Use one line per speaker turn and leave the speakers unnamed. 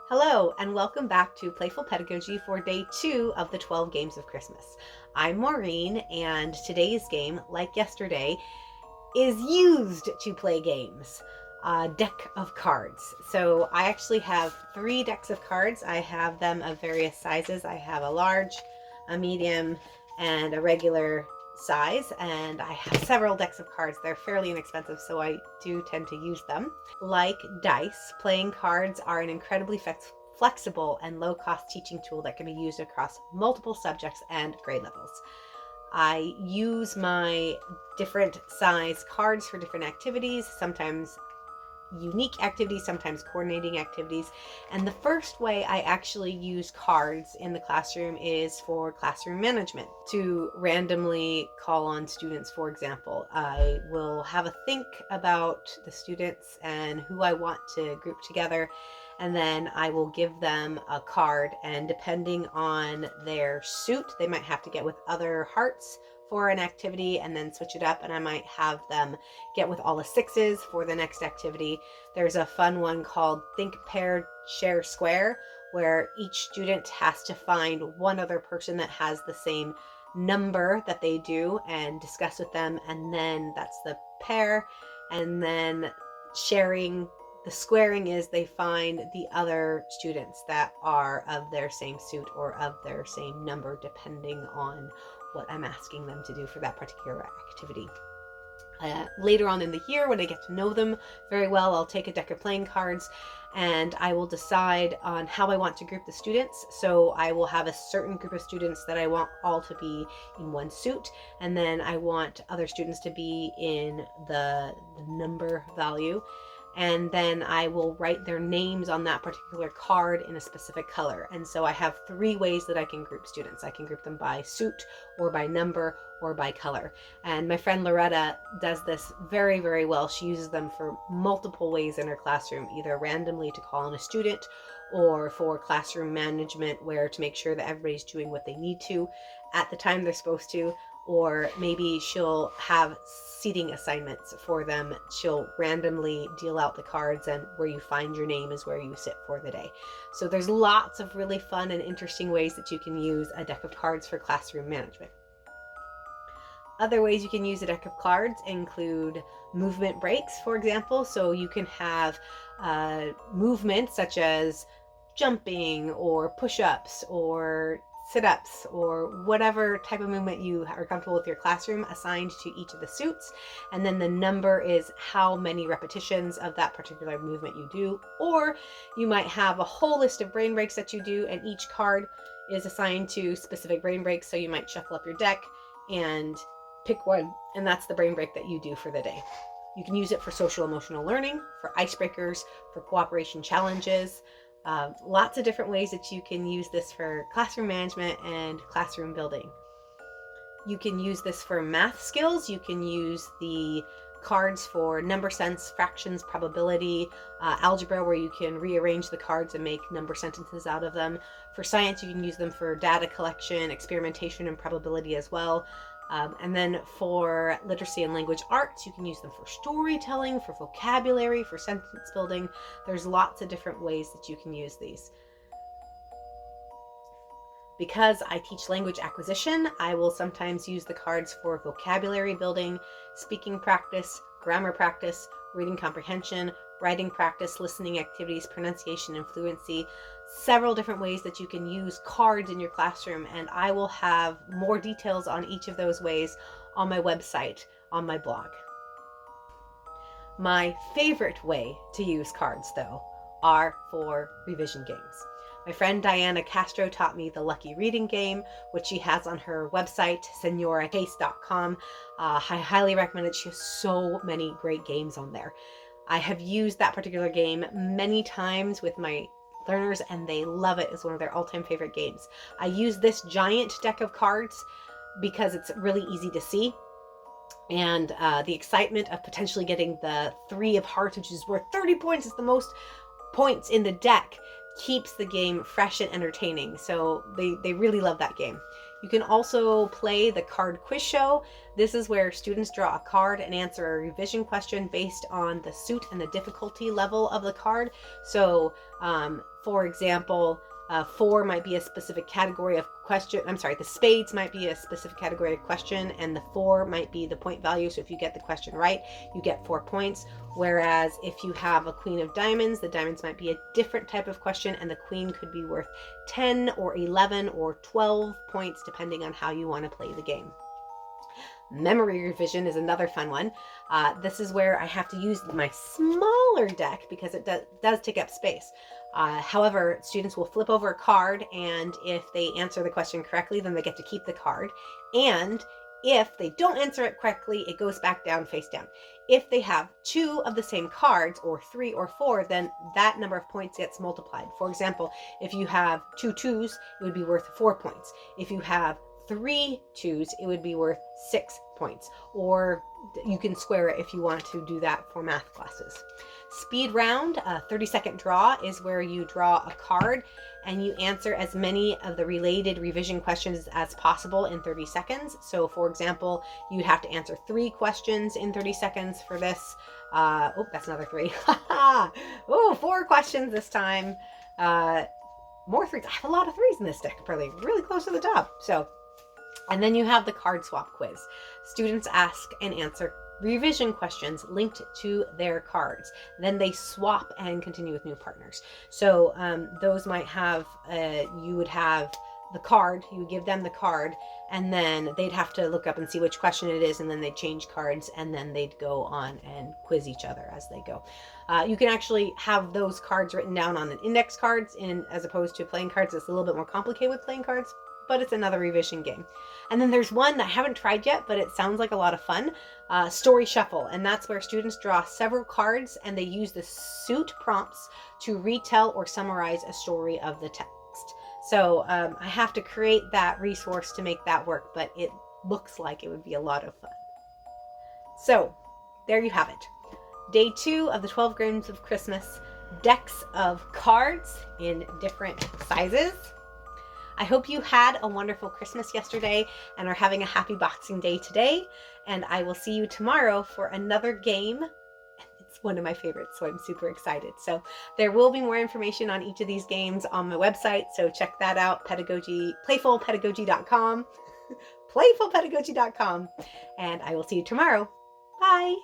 Hello, and welcome back to Playful Pedagogy for day 2 of the 12 Games of Christmas. I'm Maureen, and today's game, like yesterday, is used to play games. A deck of cards. So I actually have 3 decks of cards. I have them of various sizes. I have a large, a medium, and a regular size, and I have several decks of cards. They're fairly inexpensive, so I do tend to use them. Like dice, playing cards are an incredibly flexible and low-cost teaching tool that can be used across multiple subjects and grade levels. I use my different size cards for different activities, sometimes unique activities, sometimes coordinating activities. And the first way I actually use cards in the classroom is for classroom management, to randomly call on students. For example, I will have a think about the students and who I want to group together, and then I will give them a card, and depending on their suit, they might have to get with other hearts for an activity and then switch it up, and I might have them get with all the 6s for the next activity. There's a fun one called Think, Pair, Share, Square, where each student has to find one other person that has the same number that they do and discuss with them, and then that's the pair. And then the squaring is they find the other students that are of their same suit or of their same number, depending on what I'm asking them to do for that particular activity. Later on in the year, when I get to know them very well, I'll take a deck of playing cards and I will decide on how I want to group the students. So I will have a certain group of students that I want all to be in one suit, and then I want other students to be in the number value. And then I will write their names on that particular card in a specific color. And so I have 3 ways that I can group students. I can group them by suit, or by number, or by color. And my friend Loretta does this very, very well. She uses them for multiple ways in her classroom, either randomly to call on a student, or for classroom management, where to make sure that everybody's doing what they need to at the time they're supposed to. Or maybe she'll have seating assignments for them. She'll randomly deal out the cards, and where you find your name is where you sit for the day. So there's lots of really fun and interesting ways that you can use a deck of cards for classroom management. Other ways you can use a deck of cards include movement breaks, for example. So you can have movements such as jumping or push-ups or sit-ups or whatever type of movement you are comfortable with your classroom, assigned to each of the suits. And then the number is how many repetitions of that particular movement you do. Or you might have a whole list of brain breaks that you do, and each card is assigned to specific brain breaks. So you might shuffle up your deck and pick one, and that's the brain break that you do for the day. You can use it for social emotional learning, for icebreakers, for cooperation challenges. Lots of different ways that you can use this for classroom management and classroom building. You can use this for math skills. You can use the cards for number sense, fractions, probability, algebra, where you can rearrange the cards and make number sentences out of them. For science, you can use them for data collection, experimentation, and probability as well. And then for literacy and language arts, you can use them for storytelling, for vocabulary, for sentence building. There's lots of different ways that you can use these. Because I teach language acquisition, I will sometimes use the cards for vocabulary building, speaking practice, grammar practice, reading comprehension, writing practice, listening activities, pronunciation and fluency. Several different ways that you can use cards in your classroom, and I will have more details on each of those ways on my website, on my blog. My favorite way to use cards, though, are for revision games. My friend Diana Castro taught me the Lucky Reading Game, which she has on her website, senoraCase.com. I highly recommend it. She has so many great games on there. I have used that particular game many times with my learners, and they love it. It's one of their all-time favorite games. I use this giant deck of cards because it's really easy to see. And the excitement of potentially getting the 3 of hearts, which is worth 30 points, is the most points in the deck, keeps the game fresh and entertaining. So they really love that game. You can also play the card quiz show. This is where students draw a card and answer a revision question based on the suit and the difficulty level of the card. So, for example, 4 might be a specific category of question. I'm sorry, the spades might be a specific category of question, and the 4 might be the point value. So if you get the question right, you get 4 points. Whereas if you have a queen of diamonds, the diamonds might be a different type of question, and the queen could be worth 10 or 11 or 12 points, depending on how you want to play the game. Memory revision is another fun one. This is where I have to use my smaller deck because it does take up space. However, students will flip over a card, and if they answer the question correctly, then they get to keep the card. And if they don't answer it correctly, it goes back down, face down. If they have 2 of the same cards, or 3 or 4, then that number of points gets multiplied. For example, if you have 2 2s, it would be worth 4 points. If you have 3 2s, it would be worth 6 points. Or you can square it if you want to do that for math classes. Speed round, a 30-second draw, is where you draw a card and you answer as many of the related revision questions as possible in 30 seconds. So for example, you'd have to answer 3 questions in 30 seconds for this. Oh, that's another 3. Oh, 4 questions this time. More 3s. I have a lot of 3s in this deck, probably really close to the top. So, and then you have the card swap quiz. Students ask and answer revision questions linked to their cards. Then they swap and continue with new partners. So those might have, you would have the card, you would give them the card, and then they'd have to look up and see which question it is, and then they'd change cards, and then they'd go on and quiz each other as they go. You can actually have those cards written down on an index cards as opposed to playing cards. It's a little bit more complicated with playing cards, but it's another revision game. And then there's one that I haven't tried yet, but it sounds like a lot of fun, Story Shuffle. And that's where students draw several cards and they use the suit prompts to retell or summarize a story of the text. So I have to create that resource to make that work, but it looks like it would be a lot of fun. So there you have it. Day 2 of the 12 Games of Christmas, decks of cards in different sizes. I hope you had a wonderful Christmas yesterday and are having a happy Boxing Day today. And I will see you tomorrow for another game. It's one of my favorites, so I'm super excited. So there will be more information on each of these games on my website. So check that out, playfulpedagogy.com, playfulpedagogy.com. And I will see you tomorrow. Bye.